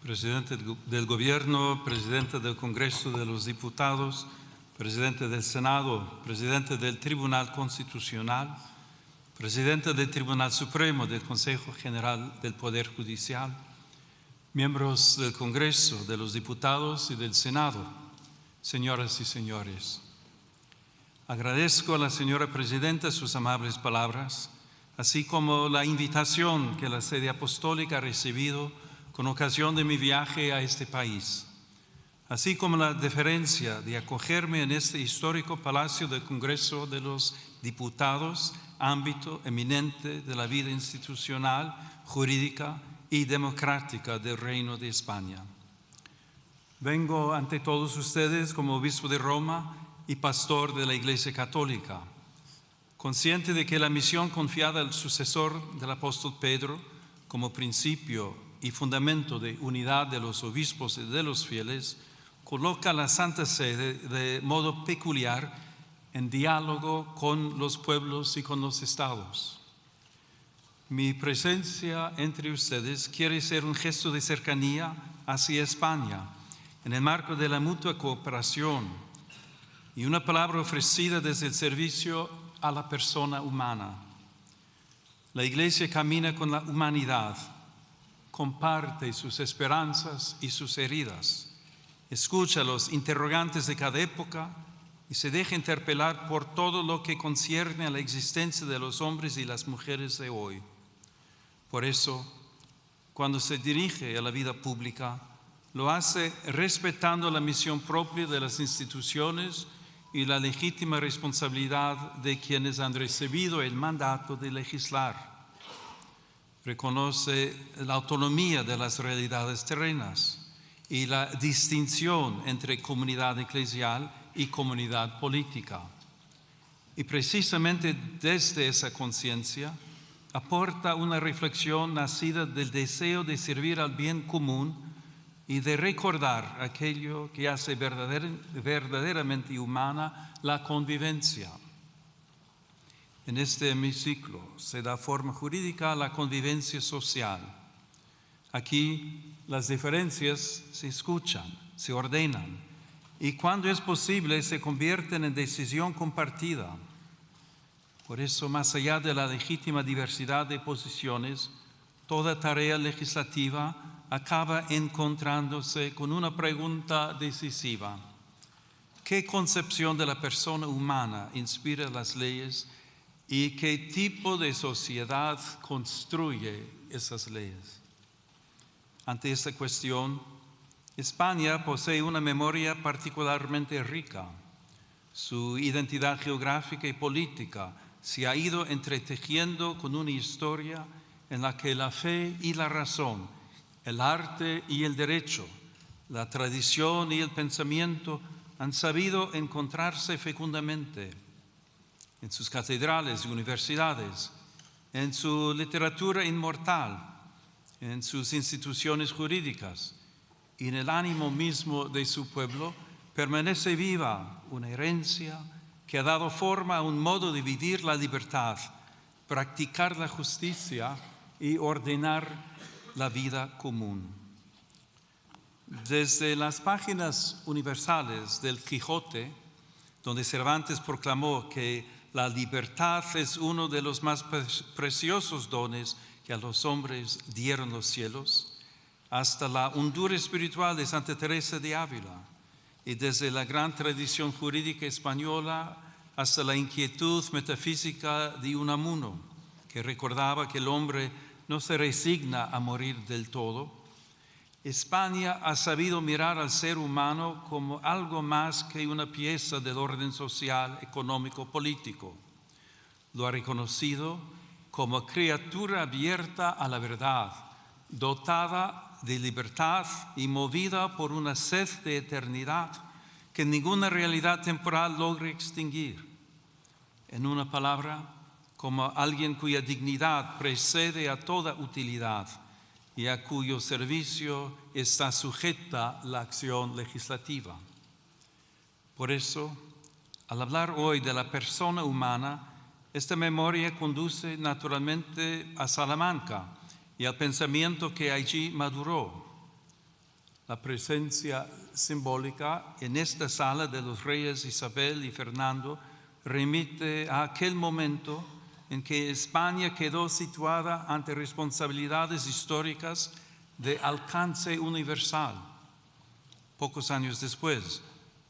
Presidente del Gobierno, Presidente del Congreso de los Diputados, Presidente del Senado, Presidente del Tribunal Constitucional, Presidente del Tribunal Supremo del Consejo General del Poder Judicial, miembros del Congreso, de los Diputados y del Senado, señoras y señores. Agradezco a la señora Presidenta sus amables palabras, así como la invitación que la Sede Apostólica ha recibido con ocasión de mi viaje a este país, así como la deferencia de acogerme en este histórico Palacio del Congreso de los Diputados, ámbito eminente de la vida institucional, jurídica y democrática del Reino de España. Vengo ante todos ustedes como obispo de Roma y pastor de la Iglesia Católica, consciente de que la misión confiada al sucesor del apóstol Pedro como principio y fundamento de unidad de los obispos y de los fieles coloca a la Santa Sede de modo peculiar en diálogo con los pueblos y con los estados. Mi presencia entre ustedes quiere ser un gesto de cercanía hacia España en el marco de la mutua cooperación y una palabra ofrecida desde el servicio a la persona humana. La Iglesia camina con la humanidad, comparte sus esperanzas y sus heridas, escucha los interrogantes de cada época y se deja interpelar por todo lo que concierne a la existencia de los hombres y las mujeres de hoy. Por eso, cuando se dirige a la vida pública, lo hace respetando la misión propia de las instituciones y la legítima responsabilidad de quienes han recibido el mandato de legislar. Reconoce la autonomía de las realidades terrenas y la distinción entre comunidad eclesial y comunidad política. Y precisamente desde esa conciencia aporta una reflexión nacida del deseo de servir al bien común y de recordar aquello que hace verdaderamente humana la convivencia. En este hemiciclo se da forma jurídica a la convivencia social. Aquí las diferencias se escuchan, se ordenan y cuando es posible se convierten en decisión compartida. Por eso, más allá de la legítima diversidad de posiciones, toda tarea legislativa acaba encontrándose con una pregunta decisiva. ¿Qué concepción de la persona humana inspira las leyes y qué tipo de sociedad construye esas leyes? Ante esta cuestión, España posee una memoria particularmente rica. Su identidad geográfica y política se ha ido entretejiendo con una historia en la que la fe y la razón, el arte y el derecho, la tradición y el pensamiento han sabido encontrarse fecundamente en sus catedrales y universidades, en su literatura inmortal, en sus instituciones jurídicas y en el ánimo mismo de su pueblo, permanece viva una herencia que ha dado forma a un modo de vivir la libertad, practicar la justicia y ordenar la vida común. Desde las páginas universales del Quijote, donde Cervantes proclamó que la libertad es uno de los más preciosos dones que a los hombres dieron los cielos, hasta la hondura espiritual de Santa Teresa de Ávila, y desde la gran tradición jurídica española hasta la inquietud metafísica de Unamuno, que recordaba que el hombre no se resigna a morir del todo, España ha sabido mirar al ser humano como algo más que una pieza del orden social, económico, político. Lo ha reconocido como criatura abierta a la verdad, dotada de libertad y movida por una sed de eternidad que ninguna realidad temporal logra extinguir. En una palabra, como alguien cuya dignidad precede a toda utilidad y a cuyo servicio está sujeta la acción legislativa. Por eso, al hablar hoy de la persona humana, esta memoria conduce naturalmente a Salamanca y al pensamiento que allí maduró. La presencia simbólica en esta sala de los reyes Isabel y Fernando remite a aquel momento en que España quedó situada ante responsabilidades históricas de alcance universal. Pocos años después,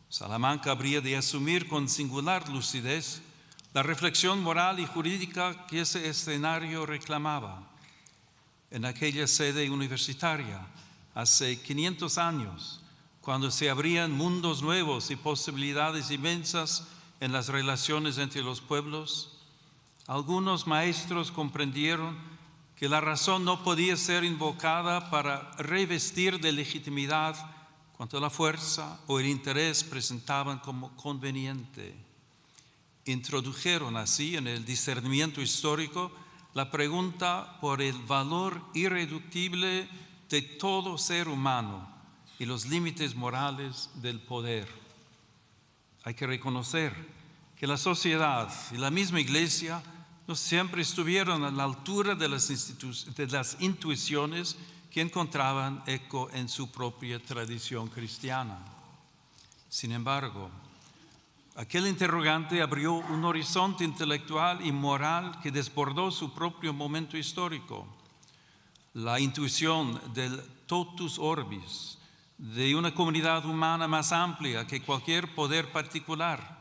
Salamanca habría de asumir con singular lucidez la reflexión moral y jurídica que ese escenario reclamaba. En aquella sede universitaria, hace 500 años, cuando se abrían mundos nuevos y posibilidades inmensas en las relaciones entre los pueblos, algunos maestros comprendieron que la razón no podía ser invocada para revestir de legitimidad cuanto la fuerza o el interés presentaban como conveniente. Introdujeron así en el discernimiento histórico la pregunta por el valor irreductible de todo ser humano y los límites morales del poder. Hay que reconocer que la sociedad y la misma Iglesia no siempre estuvieron a la altura de las intuiciones que encontraban eco en su propia tradición cristiana. Sin embargo, aquel interrogante abrió un horizonte intelectual y moral que desbordó su propio momento histórico. La intuición del totus orbis, de una comunidad humana más amplia que cualquier poder particular,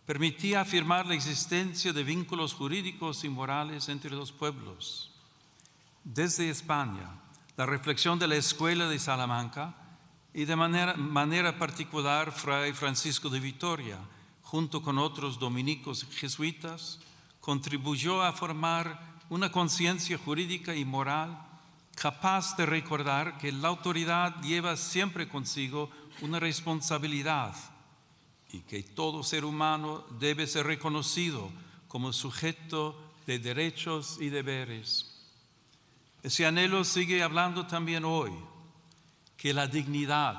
permitía afirmar la existencia de vínculos jurídicos y morales entre los pueblos. Desde España, la reflexión de la Escuela de Salamanca y de manera particular Fray Francisco de Vitoria, junto con otros dominicos jesuitas, contribuyó a formar una conciencia jurídica y moral capaz de recordar que la autoridad lleva siempre consigo una responsabilidad y que todo ser humano debe ser reconocido como sujeto de derechos y deberes. Ese anhelo sigue hablando también hoy, que la dignidad,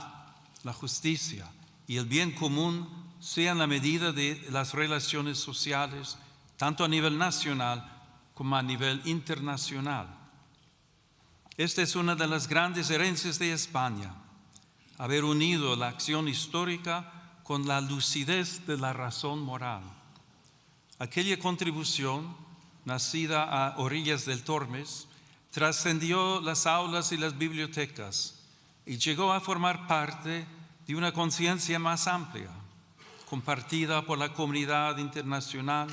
la justicia y el bien común sean la medida de las relaciones sociales, tanto a nivel nacional como a nivel internacional. Esta es una de las grandes herencias de España, haber unido la acción histórica con la lucidez de la razón moral. Aquella contribución, nacida a orillas del Tormes, trascendió las aulas y las bibliotecas y llegó a formar parte de una conciencia más amplia, compartida por la comunidad internacional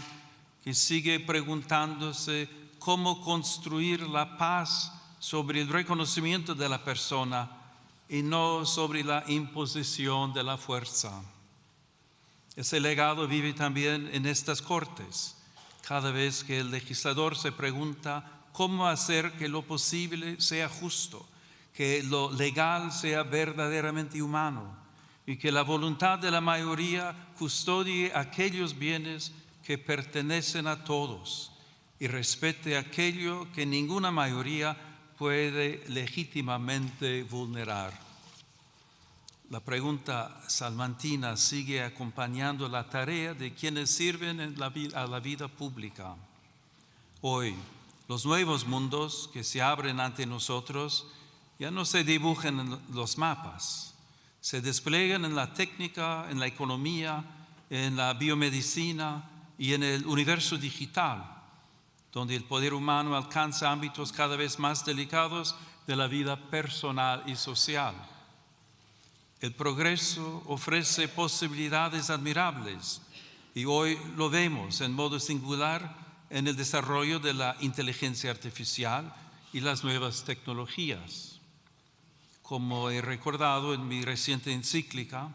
que sigue preguntándose cómo construir la paz sobre el reconocimiento de la persona y no sobre la imposición de la fuerza. Ese legado vive también en estas Cortes, cada vez que el legislador se pregunta cómo hacer que lo posible sea justo, que lo legal sea verdaderamente humano y que la voluntad de la mayoría custodie aquellos bienes que pertenecen a todos y respete aquello que ninguna mayoría puede legítimamente vulnerar. La pregunta salmantina sigue acompañando la tarea de quienes sirven a la vida pública. Hoy, los nuevos mundos que se abren ante nosotros ya no se dibujan en los mapas, se despliegan en la técnica, en la economía, en la biomedicina y en el universo digital, donde el poder humano alcanza ámbitos cada vez más delicados de la vida personal y social. El progreso ofrece posibilidades admirables y hoy lo vemos en modo singular en el desarrollo de la inteligencia artificial y las nuevas tecnologías. Como he recordado en mi reciente encíclica,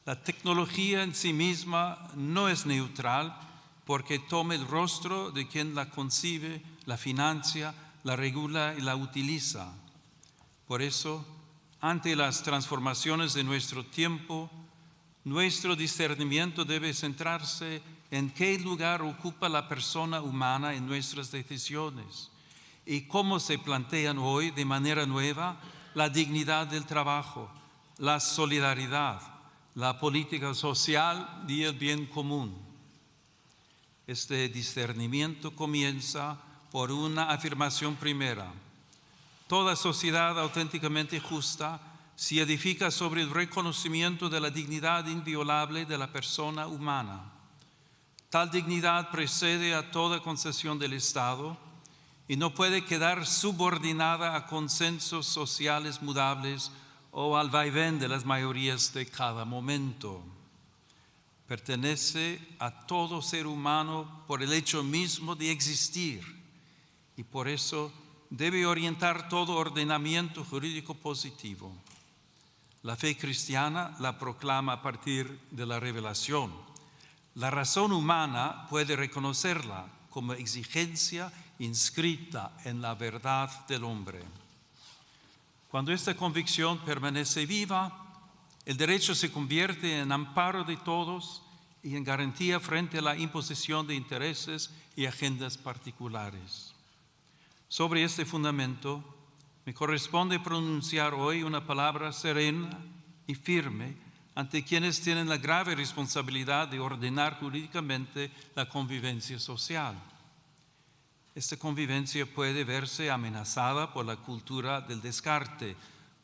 la tecnología en sí misma no es neutral porque toma el rostro de quien la concibe, la financia, la regula y la utiliza. Por eso, ante las transformaciones de nuestro tiempo, nuestro discernimiento debe centrarse en qué lugar ocupa la persona humana en nuestras decisiones y cómo se plantean hoy de manera nueva la dignidad del trabajo, la solidaridad, la política social y el bien común. Este discernimiento comienza por una afirmación primera. Toda sociedad auténticamente justa se edifica sobre el reconocimiento de la dignidad inviolable de la persona humana. Tal dignidad precede a toda concesión del Estado y no puede quedar subordinada a consensos sociales mudables o al vaivén de las mayorías de cada momento. Pertenece a todo ser humano por el hecho mismo de existir y por eso debe orientar todo ordenamiento jurídico positivo. La fe cristiana la proclama a partir de la revelación. La razón humana puede reconocerla como exigencia inscrita en la verdad del hombre. Cuando esta convicción permanece viva, el derecho se convierte en amparo de todos y en garantía frente a la imposición de intereses y agendas particulares. Sobre este fundamento, me corresponde pronunciar hoy una palabra serena y firme ante quienes tienen la grave responsabilidad de ordenar jurídicamente la convivencia social. Esta convivencia puede verse amenazada por la cultura del descarte,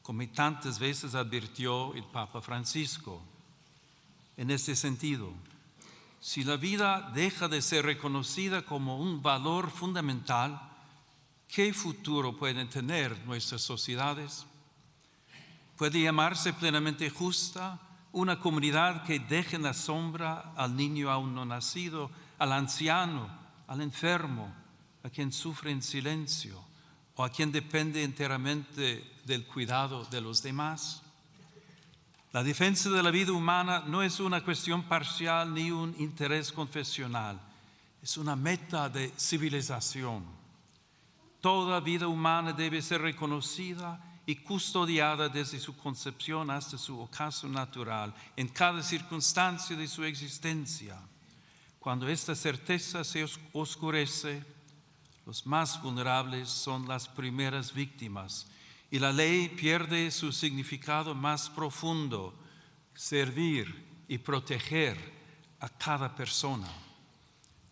como tantas veces advirtió el Papa Francisco. En este sentido, si la vida deja de ser reconocida como un valor fundamental, ¿qué futuro pueden tener nuestras sociedades? ¿Puede llamarse plenamente justa una comunidad que deje en la sombra al niño aún no nacido, al anciano, al enfermo, a quien sufre en silencio o a quien depende enteramente del cuidado de los demás? La defensa de la vida humana no es una cuestión parcial ni un interés confesional, es una meta de civilización. Toda vida humana debe ser reconocida y custodiada desde su concepción hasta su ocaso natural, en cada circunstancia de su existencia. Cuando esta certeza se oscurece, los más vulnerables son las primeras víctimas y la ley pierde su significado más profundo, servir y proteger a cada persona.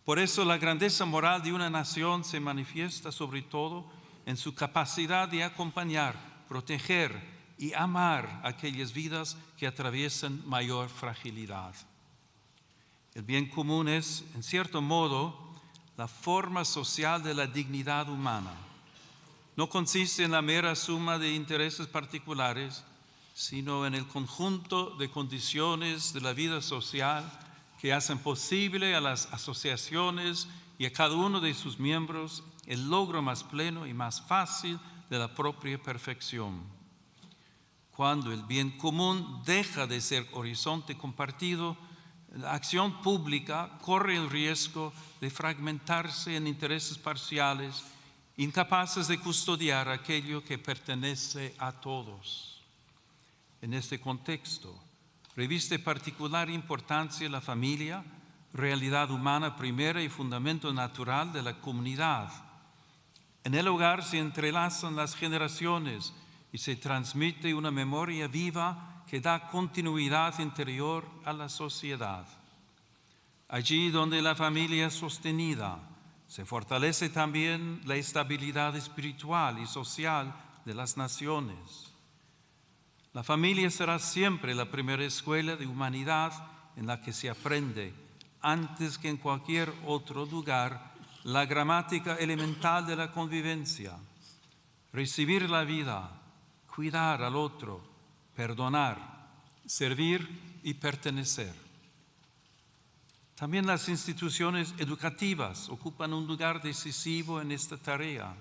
Por eso la grandeza moral de una nación se manifiesta sobre todo en su capacidad de acompañar, proteger y amar aquellas vidas que atraviesan mayor fragilidad. El bien común es, en cierto modo, la forma social de la dignidad humana. No consiste en la mera suma de intereses particulares, sino en el conjunto de condiciones de la vida social que hacen posible a las asociaciones y a cada uno de sus miembros el logro más pleno y más fácil de la propia perfección. Cuando el bien común deja de ser horizonte compartido, la acción pública corre el riesgo de fragmentarse en intereses parciales, incapaces de custodiar aquello que pertenece a todos. En este contexto, reviste particular importancia la familia, realidad humana primera y fundamento natural de la comunidad. En el hogar se entrelazan las generaciones y se transmite una memoria viva que da continuidad interior a la sociedad. Allí donde la familia es sostenida, se fortalece también la estabilidad espiritual y social de las naciones. La familia será siempre la primera escuela de humanidad en la que se aprende, antes que en cualquier otro lugar, la gramática elemental de la convivencia. Recibir la vida, cuidar al otro, perdonar, servir y pertenecer. También las instituciones educativas ocupan un lugar decisivo en esta tarea.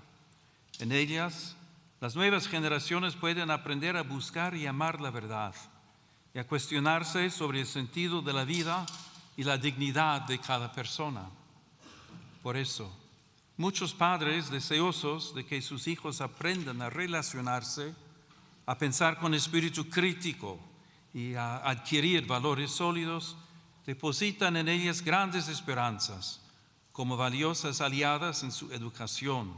En ellas, las nuevas generaciones pueden aprender a buscar y amar la verdad y a cuestionarse sobre el sentido de la vida y la dignidad de cada persona. Por eso, muchos padres deseosos de que sus hijos aprendan a relacionarse, a pensar con espíritu crítico y a adquirir valores sólidos, depositan en ellas grandes esperanzas como valiosas aliadas en su educación.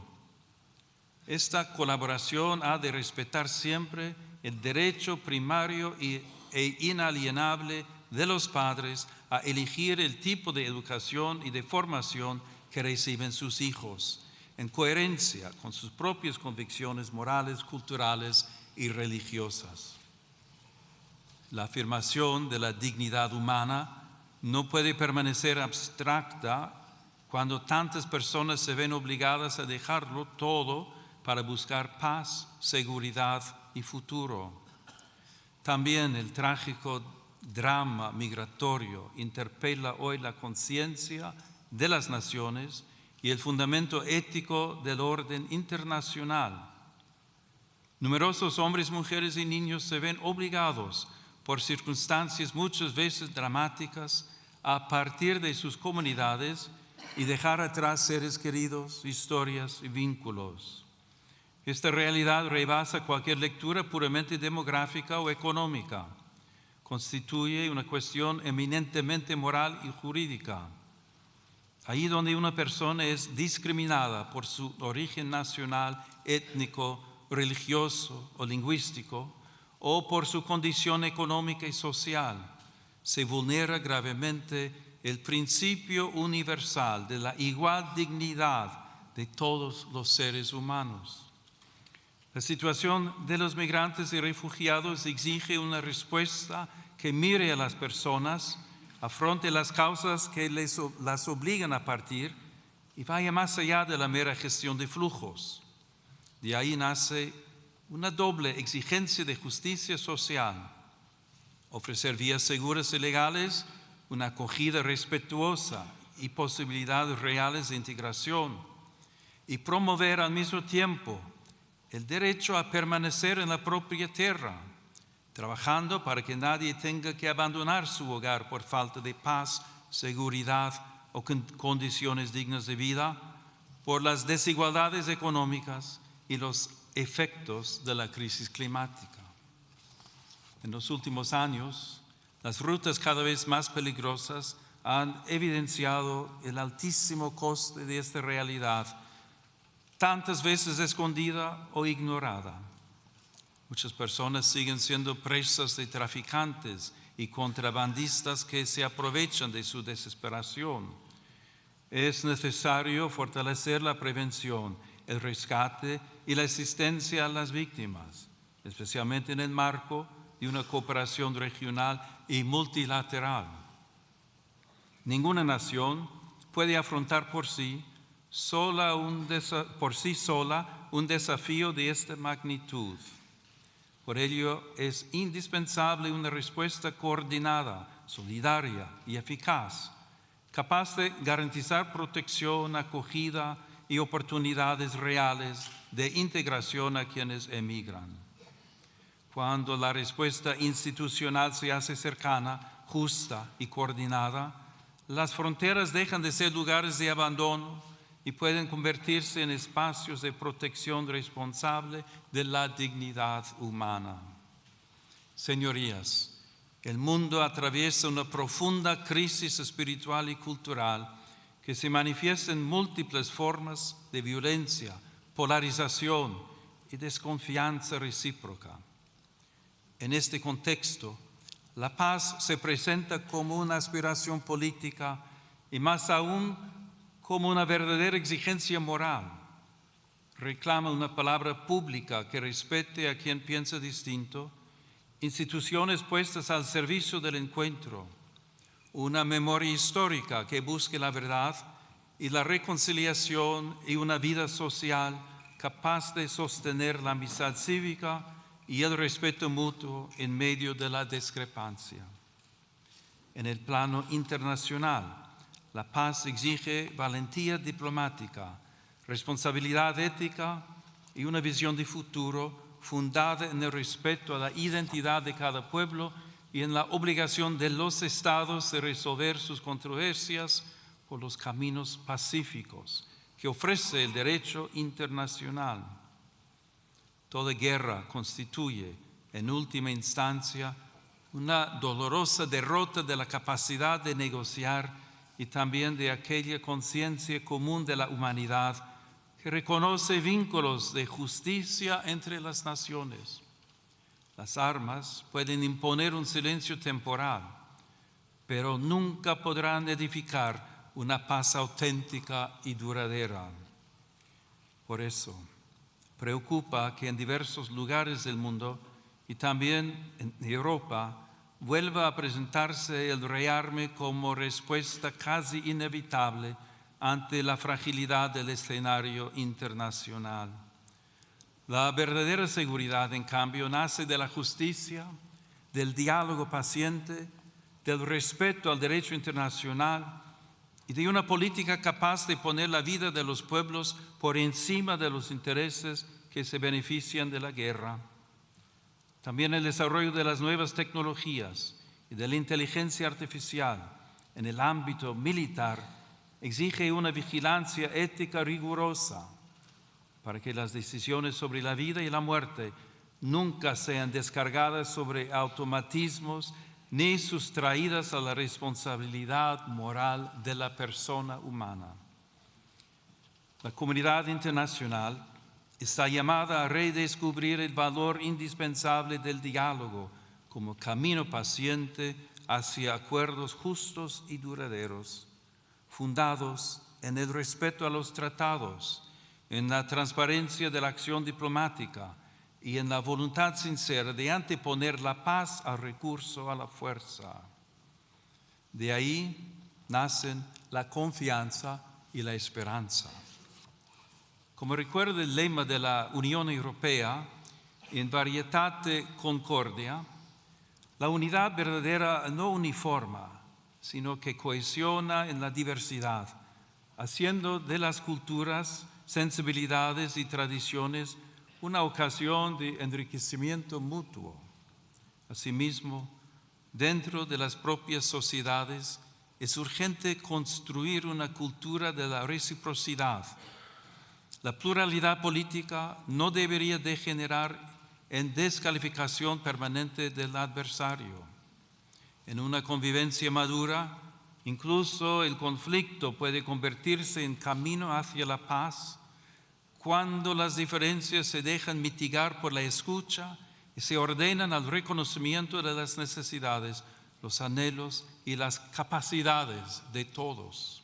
Esta colaboración ha de respetar siempre el derecho primario e inalienable de los padres a elegir el tipo de educación y de formación que reciben sus hijos, en coherencia con sus propias convicciones morales, culturales y religiosas. La afirmación de la dignidad humana no puede permanecer abstracta cuando tantas personas se ven obligadas a dejarlo todo para buscar paz, seguridad y futuro. También el trágico drama migratorio interpela hoy la conciencia de las naciones y el fundamento ético del orden internacional. Numerosos hombres, mujeres y niños se ven obligados por circunstancias muchas veces dramáticas a partir de sus comunidades y dejar atrás seres queridos, historias y vínculos. Esta realidad rebasa cualquier lectura puramente demográfica o económica. Constituye una cuestión eminentemente moral y jurídica. Ahí donde una persona es discriminada por su origen nacional, étnico, religioso o lingüístico, o por su condición económica y social, se vulnera gravemente el principio universal de la igual dignidad de todos los seres humanos. La situación de los migrantes y refugiados exige una respuesta que mire a las personas, afronte las causas que las obligan a partir y vaya más allá de la mera gestión de flujos. De ahí nace una doble exigencia de justicia social: ofrecer vías seguras y legales, una acogida respetuosa y posibilidades reales de integración, y promover al mismo tiempo el derecho a permanecer en la propia tierra, trabajando para que nadie tenga que abandonar su hogar por falta de paz, seguridad o condiciones dignas de vida, por las desigualdades económicas y los efectos de la crisis climática. En los últimos años, las rutas cada vez más peligrosas han evidenciado el altísimo coste de esta realidad, tantas veces escondida o ignorada. Muchas personas siguen siendo presas de traficantes y contrabandistas que se aprovechan de su desesperación. Es necesario fortalecer la prevención, el rescate y la asistencia a las víctimas, especialmente en el marco de una cooperación regional y multilateral. Ninguna nación puede afrontar por sí sola un desafío de esta magnitud. Por ello, es indispensable una respuesta coordinada, solidaria y eficaz, capaz de garantizar protección, acogida y oportunidades reales de integración a quienes emigran. Cuando la respuesta institucional se hace cercana, justa y coordinada, las fronteras dejan de ser lugares de abandono y pueden convertirse en espacios de protección responsable de la dignidad humana. Señorías, el mundo atraviesa una profunda crisis espiritual y cultural que se manifiesta en múltiples formas de violencia, polarización y desconfianza recíproca. En este contexto, la paz se presenta como una aspiración política y más aún como una verdadera exigencia moral. Reclama una palabra pública que respete a quien piensa distinto, instituciones puestas al servicio del encuentro, una memoria histórica que busque la verdad y la reconciliación y una vida social capaz de sostener la amistad cívica y el respeto mutuo en medio de la discrepancia. En el plano internacional, la paz exige valentía diplomática, responsabilidad ética y una visión de futuro fundada en el respeto a la identidad de cada pueblo y en la obligación de los estados de resolver sus controversias por los caminos pacíficos que ofrece el derecho internacional. Toda guerra constituye, en última instancia, una dolorosa derrota de la capacidad de negociar y también de aquella conciencia común de la humanidad que reconoce vínculos de justicia entre las naciones. Las armas pueden imponer un silencio temporal, pero nunca podrán edificar una paz auténtica y duradera. Por eso, preocupa que en diversos lugares del mundo y también en Europa vuelva a presentarse el rearme como respuesta casi inevitable ante la fragilidad del escenario internacional. La verdadera seguridad, en cambio, nace de la justicia, del diálogo paciente, del respeto al derecho internacional y de una política capaz de poner la vida de los pueblos por encima de los intereses que se benefician de la guerra. También el desarrollo de las nuevas tecnologías y de la inteligencia artificial en el ámbito militar exige una vigilancia ética rigurosa para que las decisiones sobre la vida y la muerte nunca sean descargadas sobre automatismos ni sustraídas a la responsabilidad moral de la persona humana. La comunidad internacional está llamada a redescubrir el valor indispensable del diálogo como camino paciente hacia acuerdos justos y duraderos, fundados en el respeto a los tratados, en la transparencia de la acción diplomática y en la voluntad sincera de anteponer la paz al recurso a la fuerza. De ahí nacen la confianza y la esperanza. Como recuerda el lema de la Unión Europea, in varietate concordia, la unidad verdadera no uniforma, sino que cohesiona en la diversidad, haciendo de las culturas, sensibilidades y tradiciones una ocasión de enriquecimiento mutuo. Asimismo, dentro de las propias sociedades es urgente construir una cultura de la reciprocidad. La pluralidad política no debería degenerar en descalificación permanente del adversario. En una convivencia madura, incluso el conflicto puede convertirse en camino hacia la paz cuando las diferencias se dejan mitigar por la escucha y se ordenan al reconocimiento de las necesidades, los anhelos y las capacidades de todos.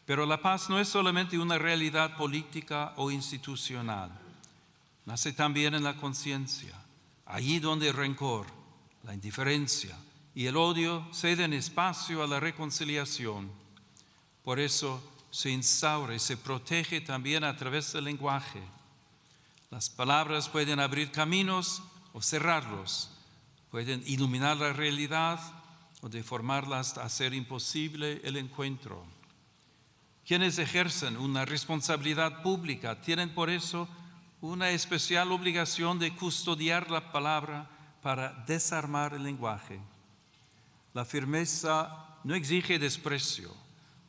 Pero la paz no es solamente una realidad política o institucional. Nace también en la conciencia, allí donde el rencor, la indiferencia y el odio ceden espacio a la reconciliación. Por eso se instaura y se protege también a través del lenguaje. Las palabras pueden abrir caminos o cerrarlos, pueden iluminar la realidad o deformarla hasta hacer imposible el encuentro. Quienes ejercen una responsabilidad pública tienen por eso una especial obligación de custodiar la palabra para desarmar el lenguaje. La firmeza no exige desprecio,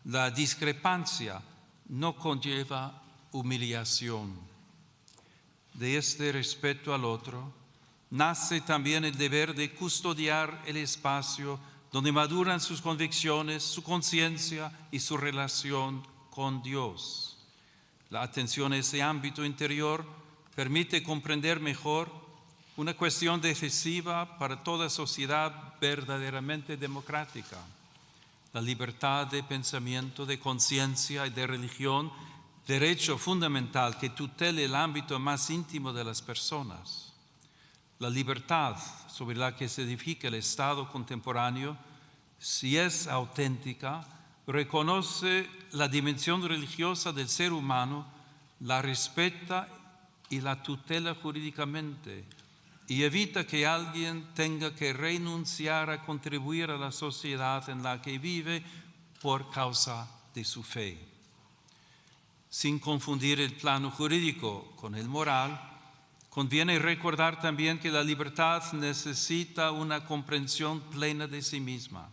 la discrepancia no conlleva humillación. De este respeto al otro nace también el deber de custodiar el espacio donde maduran sus convicciones, su conciencia y su relación con Dios. La atención a ese ámbito interior permite comprender mejor una cuestión decisiva para toda sociedad verdaderamente democrática: la libertad de pensamiento, de conciencia y de religión, derecho fundamental que tutele el ámbito más íntimo de las personas. La libertad sobre la que se edifica el Estado contemporáneo, si es auténtica, reconoce la dimensión religiosa del ser humano, la respeta y la tutela jurídicamente, y evita que alguien tenga que renunciar a contribuir a la sociedad en la que vive por causa de su fe. Sin confundir el plano jurídico con el moral, conviene recordar también que la libertad necesita una comprensión plena de sí misma.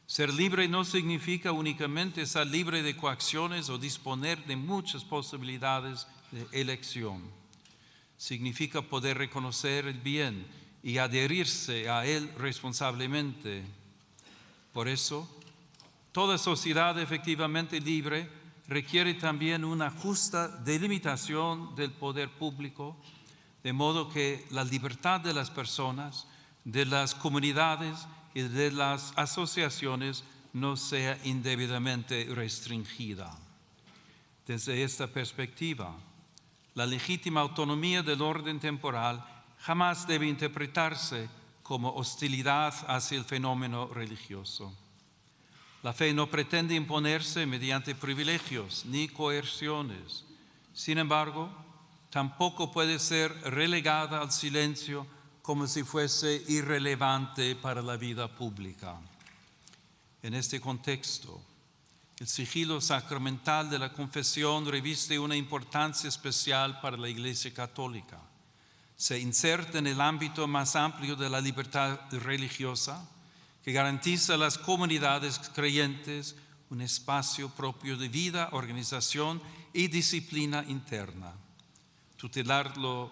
Ser libre no significa únicamente estar libre de coacciones o disponer de muchas posibilidades de elección. Significa poder reconocer el bien y adherirse a él responsablemente. Por eso, toda sociedad efectivamente libre requiere también una justa delimitación del poder público, de modo que la libertad de las personas, de las comunidades y de las asociaciones no sea indebidamente restringida. Desde esta perspectiva, la legítima autonomía del orden temporal jamás debe interpretarse como hostilidad hacia el fenómeno religioso. La fe no pretende imponerse mediante privilegios ni coerciones. Sin embargo, tampoco puede ser relegada al silencio como si fuese irrelevante para la vida pública. En este contexto, el sigilo sacramental de la confesión reviste una importancia especial para la Iglesia Católica. Se inserta en el ámbito más amplio de la libertad religiosa, que garantiza a las comunidades creyentes un espacio propio de vida, organización y disciplina interna. Tutelarlo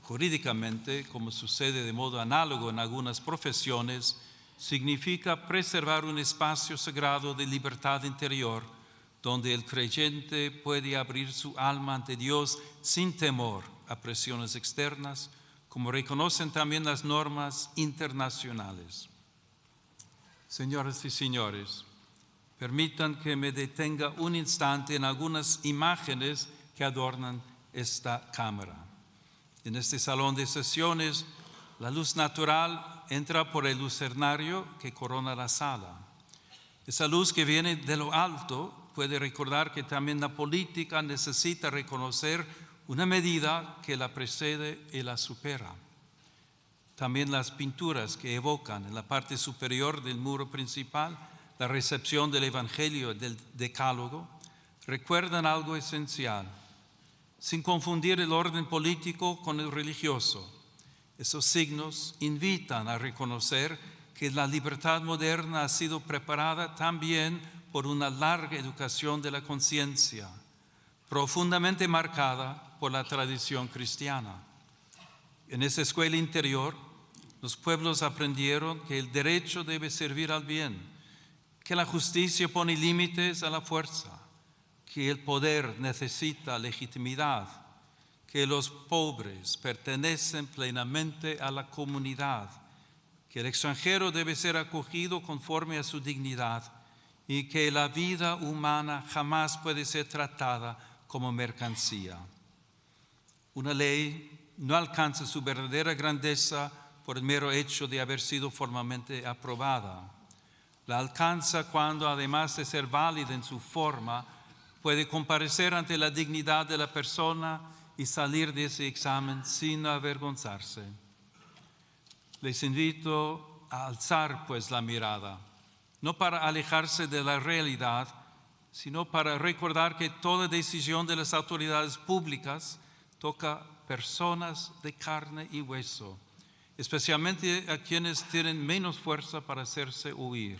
jurídicamente, como sucede de modo análogo en algunas profesiones, significa preservar un espacio sagrado de libertad interior, donde el creyente puede abrir su alma ante Dios sin temor a presiones externas, como reconocen también las normas internacionales. Señoras y señores, permitan que me detenga un instante en algunas imágenes que adornan esta cámara. En este salón de sesiones, la luz natural entra por el lucernario que corona la sala. Esa luz que viene de lo alto puede recordar que también la política necesita reconocer una medida que la precede y la supera. También las pinturas que evocan en la parte superior del muro principal la recepción del Evangelio y del Decálogo recuerdan algo esencial, sin confundir el orden político con el religioso. Esos signos invitan a reconocer que la libertad moderna ha sido preparada también por una larga educación de la conciencia, profundamente marcada por la tradición cristiana. En esa escuela interior, los pueblos aprendieron que el derecho debe servir al bien, que la justicia pone límites a la fuerza, que el poder necesita legitimidad, que los pobres pertenecen plenamente a la comunidad, que el extranjero debe ser acogido conforme a su dignidad y que la vida humana jamás puede ser tratada como mercancía. Una ley no alcanza su verdadera grandeza por el mero hecho de haber sido formalmente aprobada. La alcanza cuando, además de ser válida en su forma, puede comparecer ante la dignidad de la persona y salir de ese examen sin avergonzarse. Les invito a alzar pues la mirada, no para alejarse de la realidad, sino para recordar que toda decisión de las autoridades públicas toca personas de carne y hueso, especialmente a quienes tienen menos fuerza para hacerse oír.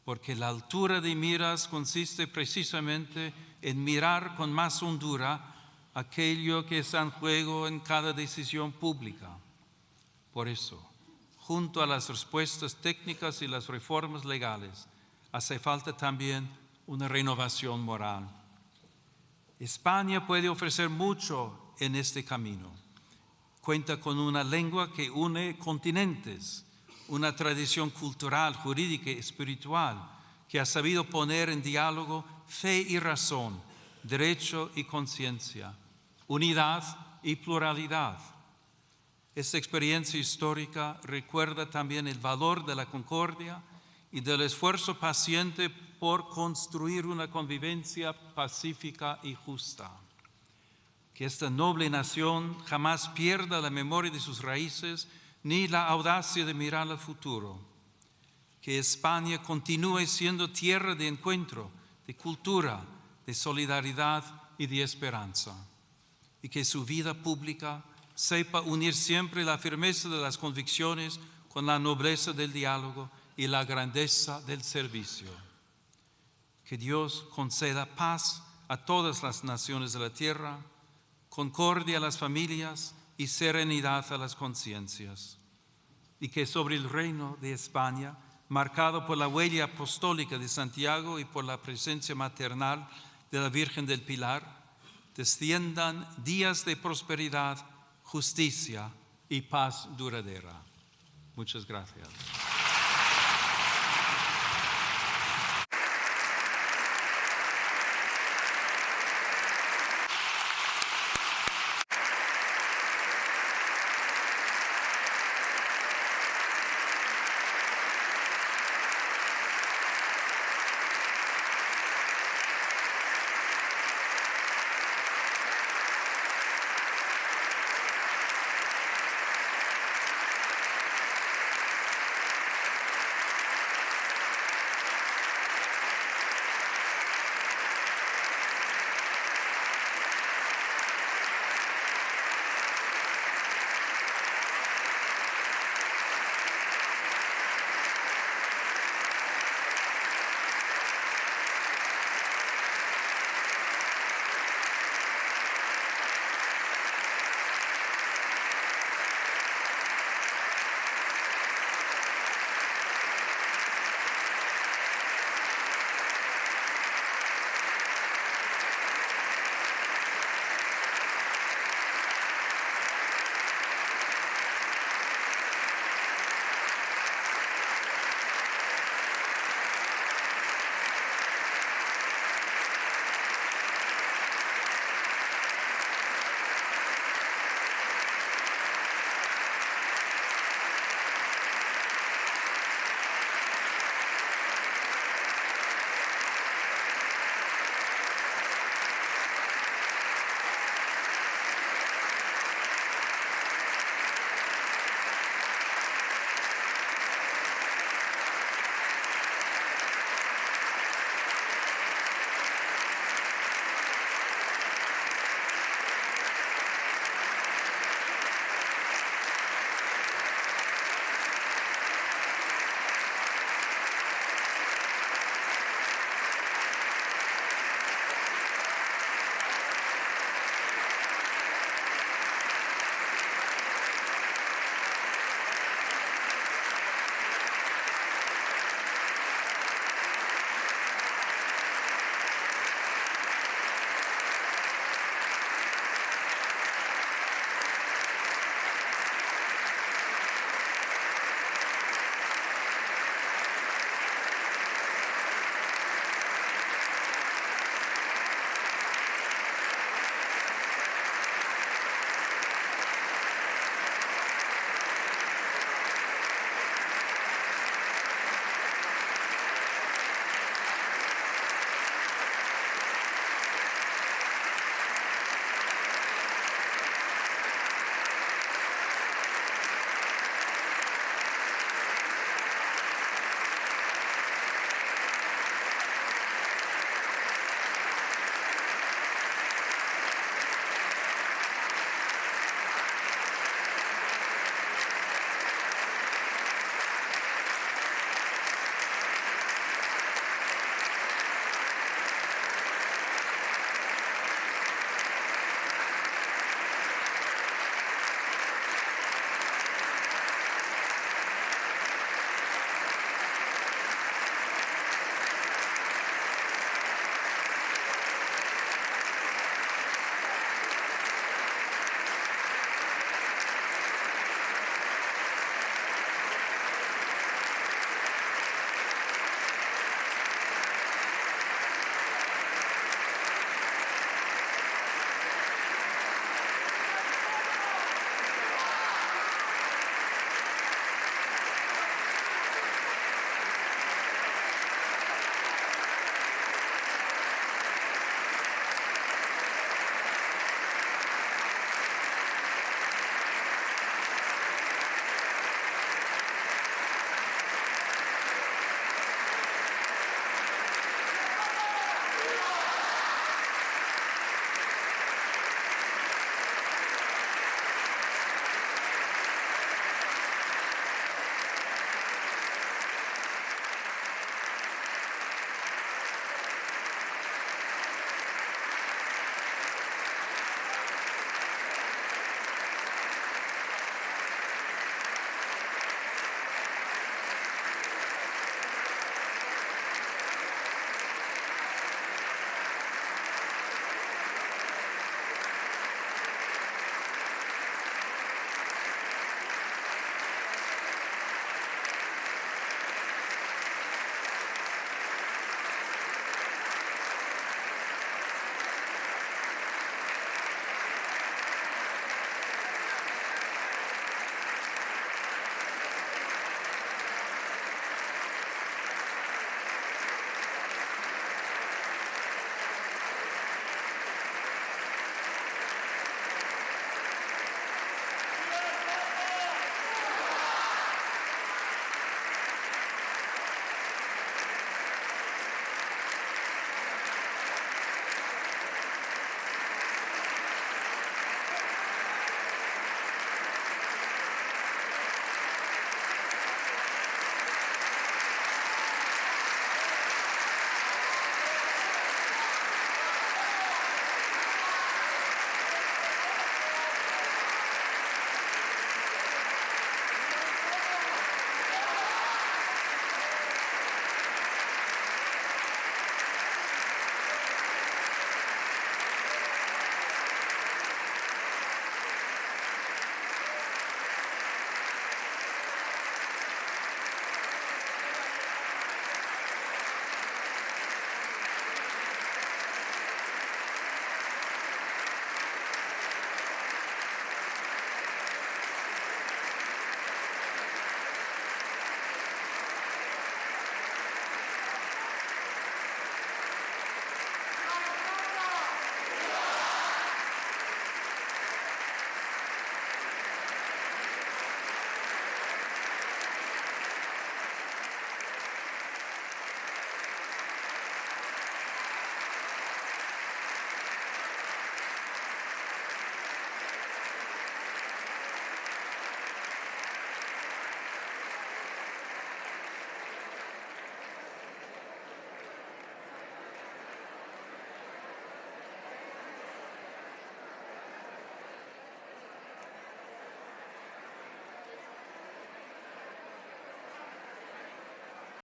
Porque la altura de miras consiste precisamente en mirar con más hondura aquello que está en juego en cada decisión pública. Por eso, junto a las respuestas técnicas y las reformas legales, hace falta también una renovación moral. España puede ofrecer mucho en este camino. Cuenta con una lengua que une continentes, una tradición cultural, jurídica y espiritual que ha sabido poner en diálogo fe y razón, derecho y conciencia, unidad y pluralidad. Esta experiencia histórica recuerda también el valor de la concordia y del esfuerzo paciente por construir una convivencia pacífica y justa. Que esta noble nación jamás pierda la memoria de sus raíces ni la audacia de mirar al futuro. Que España continúe siendo tierra de encuentro, de cultura, de solidaridad y de esperanza. Y que su vida pública sepa unir siempre la firmeza de las convicciones con la nobleza del diálogo y la grandeza del servicio. Que Dios conceda paz a todas las naciones de la tierra, concordia a las familias y serenidad a las conciencias. Y que sobre el reino de España, marcado por la huella apostólica de Santiago y por la presencia maternal de la Virgen del Pilar, desciendan días de prosperidad, justicia y paz duradera. Muchas gracias.